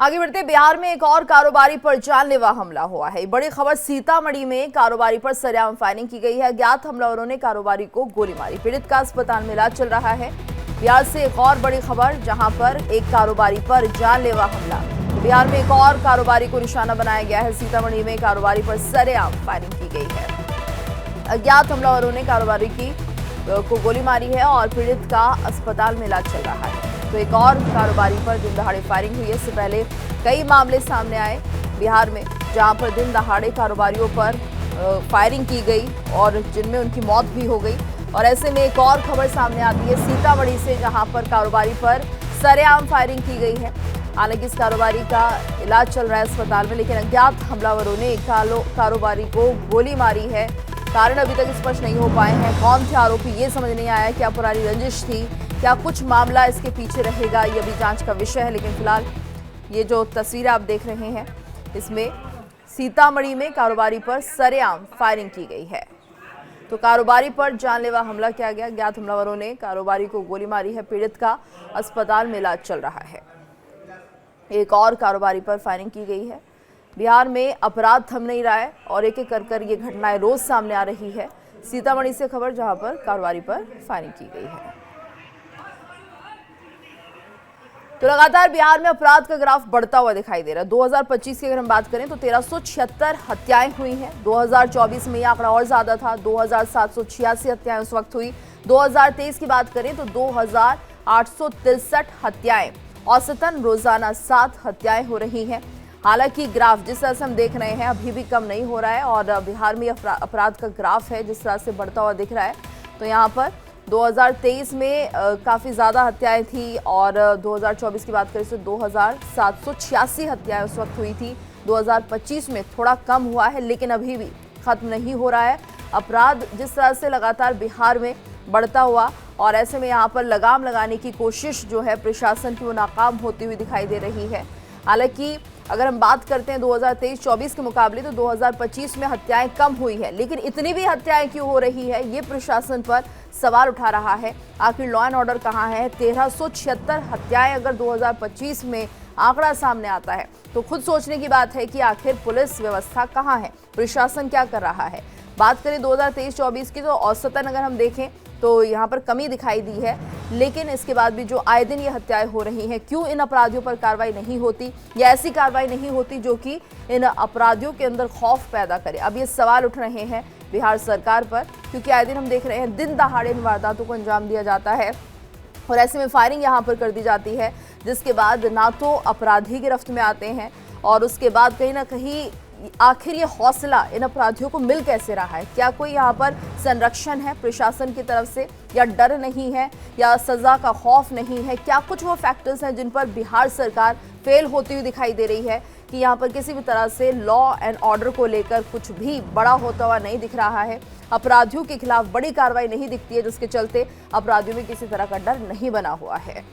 आगे बढ़ते बिहार में एक और कारोबारी पर जानलेवा हमला हुआ है। बड़ी खबर सीतामढ़ी में कारोबारी पर सरेआम फायरिंग की गई है। अज्ञात हमलावरों ने कारोबारी को गोली मारी। पीड़ित का अस्पताल में इलाज चल रहा है। बिहार से एक और बड़ी खबर, जहां पर एक कारोबारी पर जानलेवा हमला। बिहार में एक और कारोबारी को निशाना बनाया गया है। सीतामढ़ी में कारोबारी पर सरेआम फायरिंग की गई है। अज्ञात हमलावरों ने कारोबारी को गोली मारी है और पीड़ित का अस्पताल में इलाज चल रहा है। तो एक और कारोबारी पर दिन दहाड़े फायरिंग हुई है। इससे पहले कई मामले सामने आए बिहार में, जहां पर दिन दहाड़े कारोबारियों पर फायरिंग की गई और जिनमें उनकी मौत भी हो गई। और ऐसे में एक और खबर सामने आती है सीतामढ़ी से, जहां पर कारोबारी पर सरेआम फायरिंग की गई है। हालांकि इस कारोबारी का इलाज चल रहा है अस्पताल में, लेकिन अज्ञात हमलावरों ने कारोबारी को गोली मारी है। कारण अभी तक स्पष्ट नहीं हो पाए हैं। कौन थे आरोपी, ये समझ नहीं आया। क्या पुरानी रंजिश थी, क्या कुछ मामला इसके पीछे रहेगा, ये अभी जांच का विषय है। लेकिन फिलहाल ये जो तस्वीरें आप देख रहे हैं, इसमें सीतामढ़ी में कारोबारी पर सरेआम फायरिंग की गई है। तो कारोबारी पर जानलेवा हमला किया गया। अज्ञात हमलावरों ने कारोबारी को गोली मारी है। पीड़ित का अस्पताल में इलाज चल रहा है। एक और कारोबारी पर फायरिंग की गई है। बिहार में अपराध थम नहीं रहा है और एक एक कर ये घटनाएं रोज सामने आ रही है। सीतामढ़ी से खबर, जहां पर कारोबारी पर फायरिंग की गई है। तो लगातार बिहार में अपराध का ग्राफ बढ़ता हुआ दिखाई दे रहा है। 2025 की अगर हम बात करें तो 1376 हत्याएं हुई हैं। 2024 में ये आंकड़ा और ज्यादा था, 2786 हत्याएं उस वक्त हुई। 2023 की बात करें तो 2863 हत्याएं, औसतन रोजाना 7 हत्याएं हो रही हैं। हालांकि ग्राफ जिस तरह से हम देख रहे हैं अभी भी कम नहीं हो रहा है और बिहार में अपराध का ग्राफ है जिस तरह से बढ़ता हुआ दिख रहा है। तो यहाँ पर 2023 में काफ़ी ज़्यादा हत्याएं थी और 2024 की बात करें तो 2786 हत्याएं उस वक्त हुई थी। 2025 में थोड़ा कम हुआ है, लेकिन अभी भी ख़त्म नहीं हो रहा है अपराध जिस तरह से लगातार बिहार में बढ़ता हुआ। और ऐसे में यहाँ पर लगाम लगाने की कोशिश जो है प्रशासन की, वो नाकाम होती हुई दिखाई दे रही है। हालांकि अगर हम बात करते हैं 2023-24 के मुकाबले तो 2025 में हत्याएं कम हुई है, लेकिन इतनी भी हत्याएं क्यों हो रही है, ये प्रशासन पर सवाल उठा रहा है। आखिर लॉ एंड ऑर्डर कहाँ है? 1376 हत्याएं अगर 2025 में आंकड़ा सामने आता है तो खुद सोचने की बात है कि आखिर पुलिस व्यवस्था कहाँ है, प्रशासन क्या कर रहा है। बात करें 2023-24 की तो औसतन अगर हम देखें तो यहाँ पर कमी दिखाई दी है, लेकिन इसके बाद भी जो आए दिन ये हत्याएं हो रही हैं, क्यों इन अपराधियों पर कार्रवाई नहीं होती या ऐसी कार्रवाई नहीं होती जो कि इन अपराधियों के अंदर खौफ पैदा करे। अब ये सवाल उठ रहे हैं बिहार सरकार पर, क्योंकि आए दिन हम देख रहे हैं दिन दहाड़े इन वारदातों को अंजाम दिया जाता है और ऐसे में फायरिंग यहाँ पर कर दी जाती है, जिसके बाद ना तो अपराधी गिरफ्त में आते हैं और उसके बाद कहीं ना कहीं आखिर ये हौसला इन अपराधियों को मिल कैसे रहा है? क्या कोई यहाँ पर संरक्षण है प्रशासन की तरफ से, या डर नहीं है, या सजा का खौफ नहीं है? क्या कुछ वो फैक्टर्स हैं जिन पर बिहार सरकार फेल होती हुई दिखाई दे रही है कि यहाँ पर किसी भी तरह से लॉ एंड ऑर्डर को लेकर कुछ भी बड़ा होता हुआ नहीं दिख रहा है। अपराधियों के खिलाफ बड़ी कार्रवाई नहीं दिखती है, जिसके चलते अपराधियों में किसी तरह का डर नहीं बना हुआ है।